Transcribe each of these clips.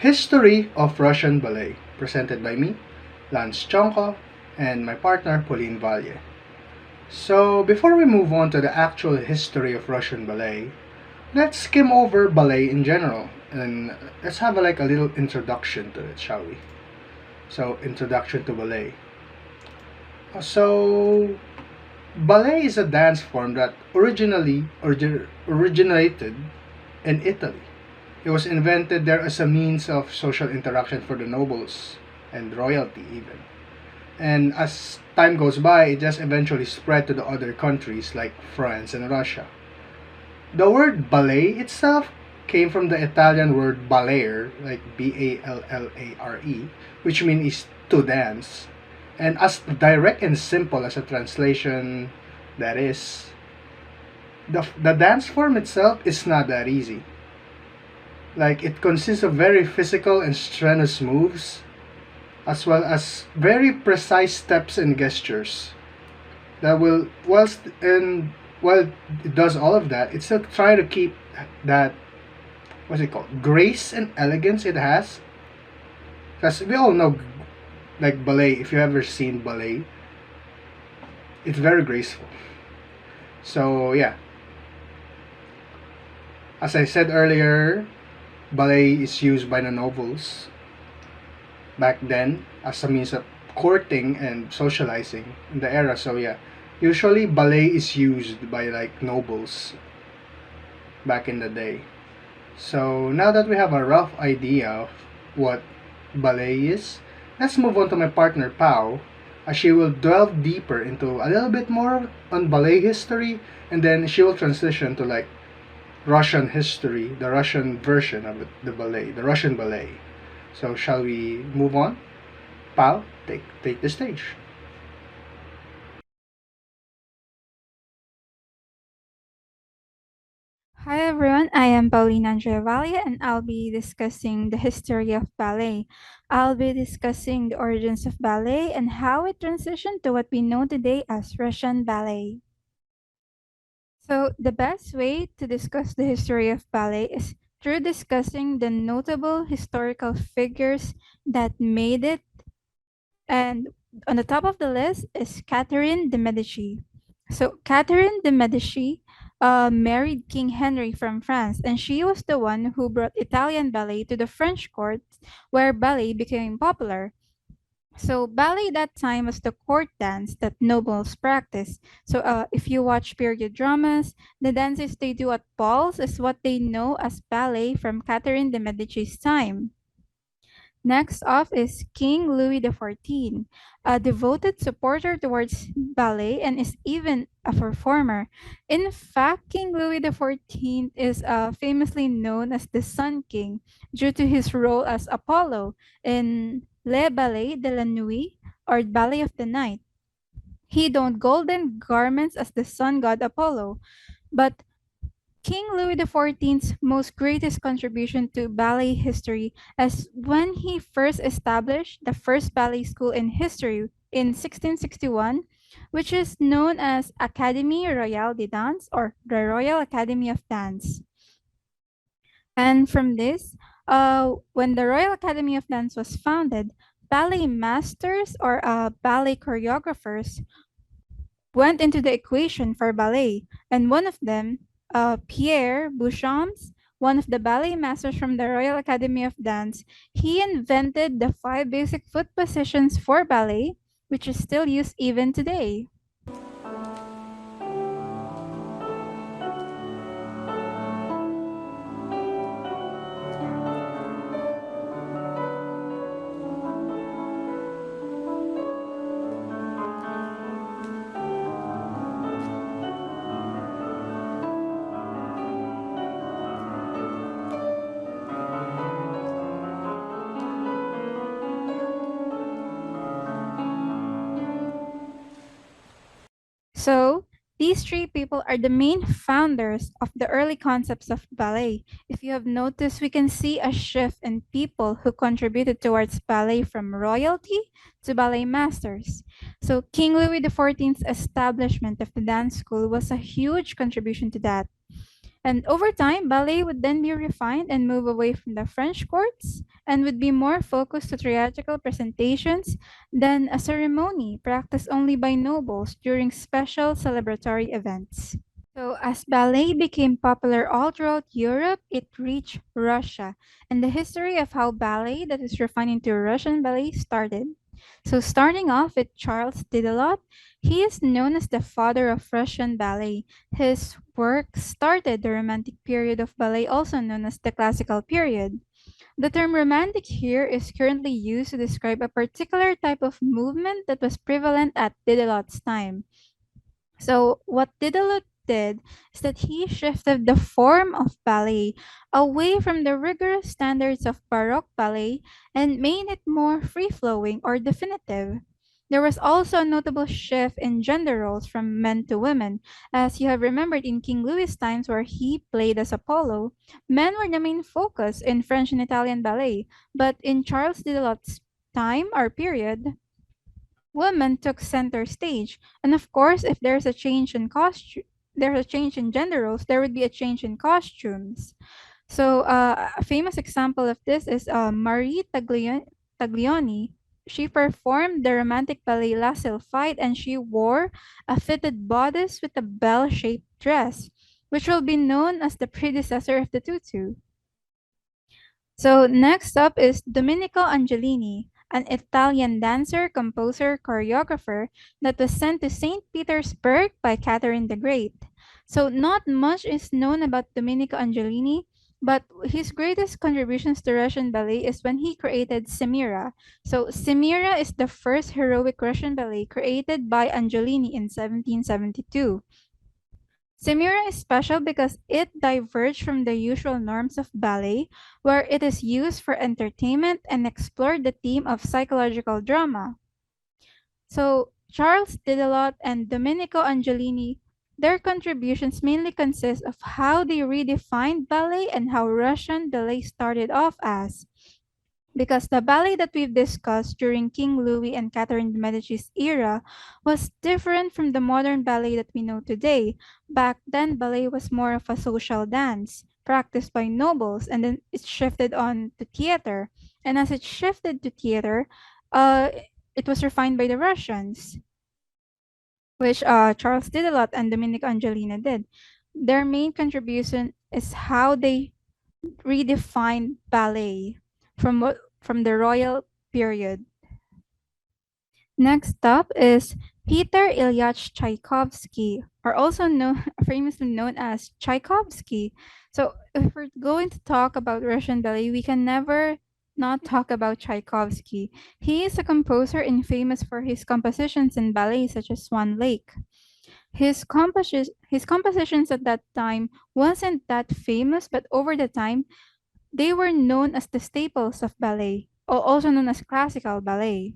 History of Russian Ballet, presented by me, Lance Chonko, and my partner, Pauline Valle. So, before we move on to the actual history of Russian ballet, let's skim over ballet in general and let's have a little introduction to it, shall we? So, introduction to ballet. So, ballet is a dance form that originated in Italy. It was invented there as a means of social interaction for the nobles and royalty, even. And as time goes by, it just eventually spread to the other countries like France and Russia. The word ballet itself came from the Italian word ballare, like Ballare, which means to dance. And as direct and simple as a translation that is, the dance form itself is not that easy. Like, it consists of very physical and strenuous moves, as well as very precise steps and gestures that will, while it does all of that, it still try to keep that, what's it called, grace and elegance it has. Because we all know, like ballet, if you ever seen ballet, it's very graceful. So yeah, as I said earlier, ballet is used by the nobles back then as a means of courting and socializing in the era. So yeah, usually ballet is used by like nobles back in the day. So now that we have a rough idea of what ballet is, let's move on to my partner Pau, as she will delve deeper into a little bit more on ballet history, and then she will transition to like Russian history, the Russian version of it, the ballet, the Russian ballet. So shall we move on? Pau, take the stage. Hi everyone, I am Paulina Andreavalia and I'll be discussing the history of ballet. I'll be discussing the origins of ballet and how it transitioned to what we know today as Russian ballet. So, the best way to discuss the history of ballet is through discussing the notable historical figures that made it, and on the top of the list is Catherine de' Medici. So Catherine de' Medici married King Henry from France, and she was the one who brought Italian ballet to the French court, where ballet became popular. So ballet that time was the court dance that nobles practiced. So if you watch period dramas, the dances they do at balls is what they know as ballet from Catherine de' Medici's time. Next off is King Louis XIV, a devoted supporter towards ballet and is even a performer. In fact, King Louis XIV is famously known as the Sun King due to his role as Apollo in Le Ballet de la Nuit or Ballet of the Night. He donned golden garments as the sun god Apollo, but King Louis XIV's most greatest contribution to ballet history is when he first established the first ballet school in history in 1661, which is known as Académie Royale de Danse or the Royal Academy of Dance. And from this, when the Royal Academy of Dance was founded, ballet masters or ballet choreographers went into the equation for ballet, and one of them, Pierre Bouchons, one of the ballet masters from the Royal Academy of Dance, he invented the five basic foot positions for ballet, which is still used even today. So, these three people are the main founders of the early concepts of ballet. If you have noticed, we can see a shift in people who contributed towards ballet from royalty to ballet masters. So, King Louis XIV's establishment of the dance school was a huge contribution to that. And over time, ballet would then be refined and move away from the French courts and would be more focused to theatrical presentations than a ceremony practiced only by nobles during special celebratory events. So, as ballet became popular all throughout Europe, it reached Russia, and the history of how ballet that is refined into Russian ballet started. So, starting off with Charles Didelot, he is known as the father of Russian ballet. His work started the Romantic period of ballet, also known as the Classical period. The term romantic here is currently used to describe a particular type of movement that was prevalent at Didelot's time. So what Didelot did is that he shifted the form of ballet away from the rigorous standards of Baroque ballet and made it more free-flowing or definitive. There was also a notable shift in gender roles from men to women. As you have remembered in King Louis' times where he played as Apollo, men were the main focus in French and Italian ballet, but in Charles Didelot's time or period, women took center stage. And of course, if there's a change in costume, there's a change in gender roles, there would be a change in costumes. So a famous example of this is Taglioni. She performed the romantic ballet La Sylphide and she wore a fitted bodice with a bell-shaped dress, which will be known as the predecessor of the tutu. So next up is Domenico Angelini, an Italian dancer, composer, choreographer that was sent to St. Petersburg by Catherine the Great. So not much is known about Domenico Angelini, but his greatest contributions to Russian ballet is when he created Semira. So Semira is the first heroic Russian ballet created by Angelini in 1772. Semira is special because it diverged from the usual norms of ballet, where it is used for entertainment and explored the theme of psychological drama. So, Charles Didelot and Domenico Angelini, their contributions mainly consist of how they redefined ballet and how Russian ballet started off as. Because the ballet that we've discussed during King Louis and Catherine de' Medici's era was different from the modern ballet that we know today. Back then, ballet was more of a social dance practiced by nobles, and then it shifted on to theater. And as it shifted to theater, uh, it was refined by the Russians, which Charles Didelot and Domenico Angelina did. Their main contribution is how they redefined ballet from the royal period. Next up is Peter Ilyich Tchaikovsky, or also known, famously known as Tchaikovsky. So, if we're going to talk about Russian ballet, we can never not talk about Tchaikovsky. He is a composer and famous for his compositions in ballet, such as Swan Lake. His compositions at that time wasn't that famous, but over the time, they were known as the staples of ballet, or also known as classical ballet.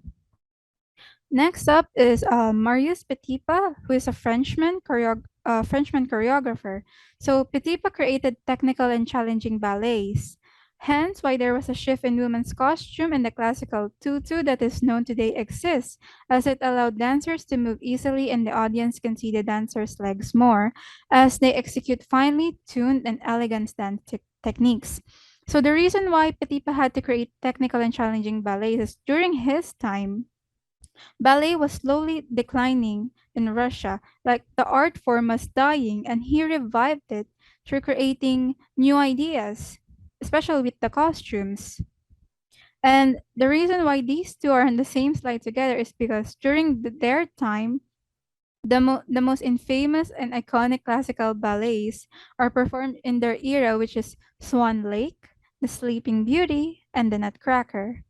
Next up is Marius Petipa, who is a Frenchman choreographer. So Petipa created technical and challenging ballets. Hence, why there was a shift in women's costume and the classical tutu that is known today exists, as it allowed dancers to move easily and the audience can see the dancers' legs more, as they execute finely tuned and elegant dance techniques. So the reason why Petipa had to create technical and challenging ballets is during his time, ballet was slowly declining in Russia, like the art form was dying, and he revived it through creating new ideas, especially with the costumes. And the reason why these two are on the same slide together is because during their time, the most infamous and iconic classical ballets are performed in their era, which is Swan Lake, The Sleeping Beauty, and The Nutcracker.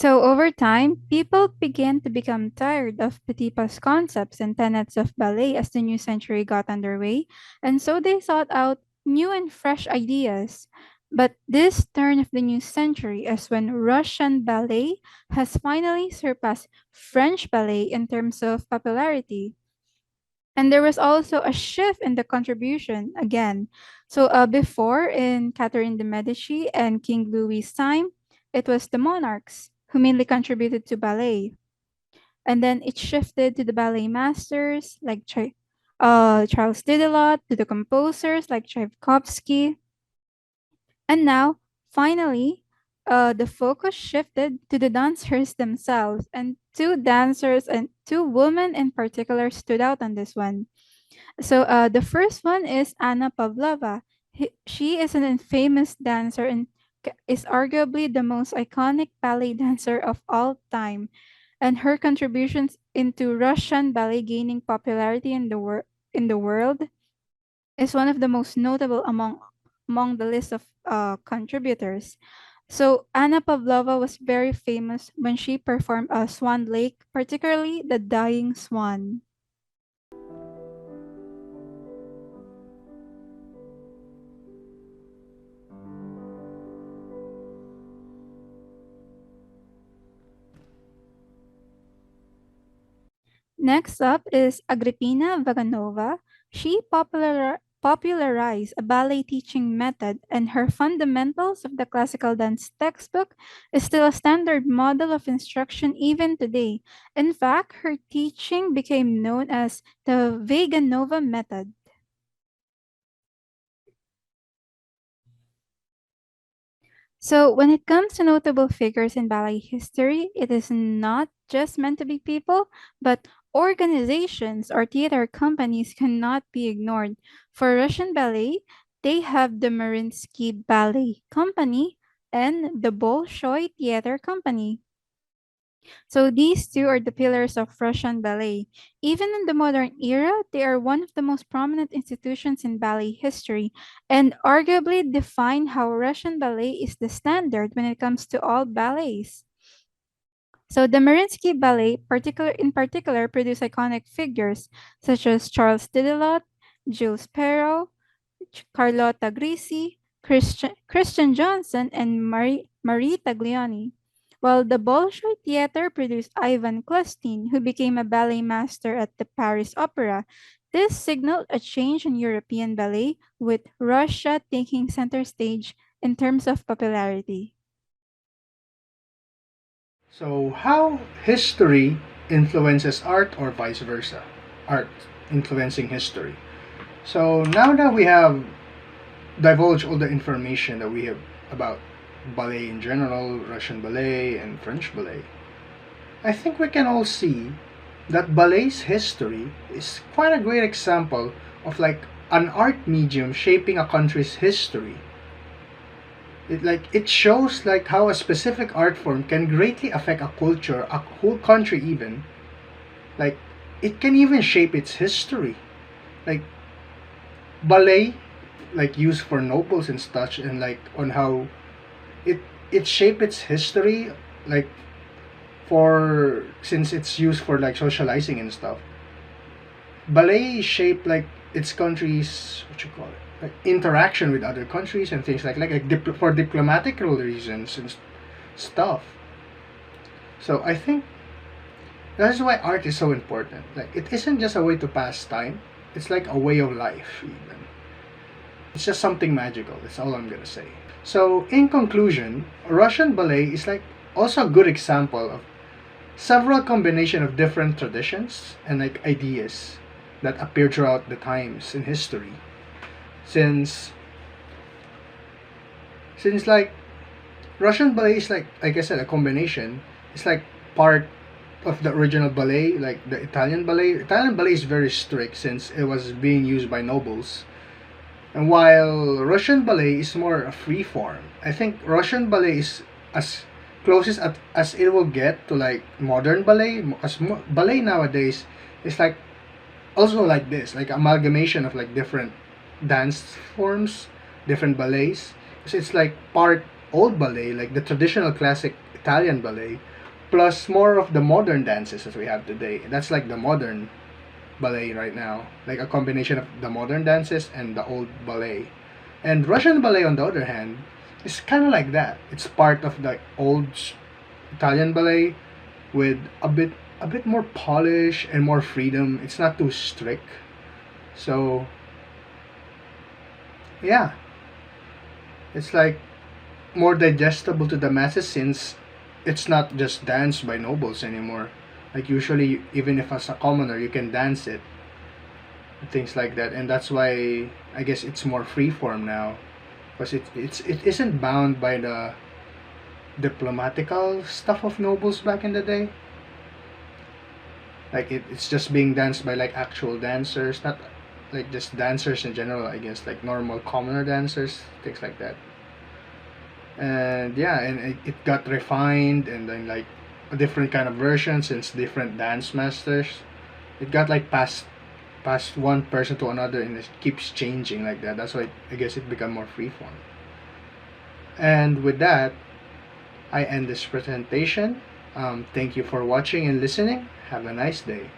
So over time, people began to become tired of Petipa's concepts and tenets of ballet as the new century got underway, and so they sought out new and fresh ideas. But this turn of the new century is when Russian ballet has finally surpassed French ballet in terms of popularity. And there was also a shift in the contribution again. So before in Catherine de' Medici and King Louis's time, it was the monarchs who mainly contributed to ballet. And then it shifted to the ballet masters like Charles Didelot, to the composers like Tchaikovsky. And now, finally, the focus shifted to the dancers themselves. And two dancers and two women in particular stood out on this one. So the first one is Anna Pavlova. She is an infamous dancer and is arguably the most iconic ballet dancer of all time. And her contributions into Russian ballet gaining popularity in the world is one of the most notable among the list of contributors. So Anna Pavlova was very famous when she performed Swan Lake, particularly the Dying Swan. Next up is Agrippina Vaganova. She popularized a ballet teaching method, and her Fundamentals of the Classical Dance textbook is still a standard model of instruction even today. In fact, her teaching became known as the Vaganova method. So, when it comes to notable figures in ballet history, it is not just meant to be people, but organizations or theater companies cannot be ignored. For Russian ballet, they have the Mariinsky Ballet Company and the Bolshoi Theater Company. So these two are the pillars of Russian ballet. Even in the modern era, they are one of the most prominent institutions in ballet history and arguably define how Russian ballet is the standard when it comes to all ballets. So the Mariinsky Ballet in particular produced iconic figures such as Charles Didelot, Jules Perrault, Carlotta Grisi, Christian Johnson, and Marie Taglioni. While the Bolshoi Theater produced Ivan Klastin, who became a ballet master at the Paris Opera. This signaled a change in European ballet, with Russia taking center stage in terms of popularity. So, how history influences art or vice versa? Art influencing history. So, now that we have divulged all the information that we have about ballet in general, Russian ballet, and French ballet, I think we can all see that ballet's history is quite a great example of like an art medium shaping a country's history. It shows like how a specific art form can greatly affect a culture, a whole country even. Like it can even shape its history. Like ballet, like used for nobles and such, and like on how it it shaped its history, like for since it's used for like socializing and stuff. Ballet shaped like its country's what you call it, like interaction with other countries and things for diplomatical reasons and stuff. So I think that's why art is so important. Like it isn't just a way to pass time; it's like a way of life. Even it's just something magical. That's all I'm gonna say. So in conclusion, Russian ballet is like also a good example of several combination of different traditions and like ideas that appear throughout the times in history. Since since like Russian ballet is like I said a combination. It's like part of the original ballet, like the Italian ballet. Italian ballet is very strict since it was being used by nobles. And while Russian ballet is more a free form, I think Russian ballet is as closest as it will get to like modern ballet. Ballet nowadays is like also like this, like amalgamation of like different dance forms, different ballets. So it's like part old ballet, like the traditional classic Italian ballet, plus more of the modern dances that we have today. That's like the modern ballet right now, like a combination of the modern dances and the old ballet. And Russian ballet, on the other hand, is kind of like that. It's part of the old Italian ballet with a bit more polish and more freedom. It's not too strict. So yeah, it's like more digestible to the masses since it's not just danced by nobles anymore. Like usually, even if as a commoner, you can dance it, things like that, and that's why I guess it's more freeform now, because it isn't bound by the diplomatical stuff of nobles back in the day. Like it's just being danced by like actual dancers, not like just dancers in general. I guess like normal commoner dancers, things like that. And yeah, and it got refined and then like a different kind of version since different dance masters. It got like passed one person to another and it keeps changing like that. That's why I guess it become more freeform. And with that, I end this presentation. Thank you for watching and listening. Have a nice day.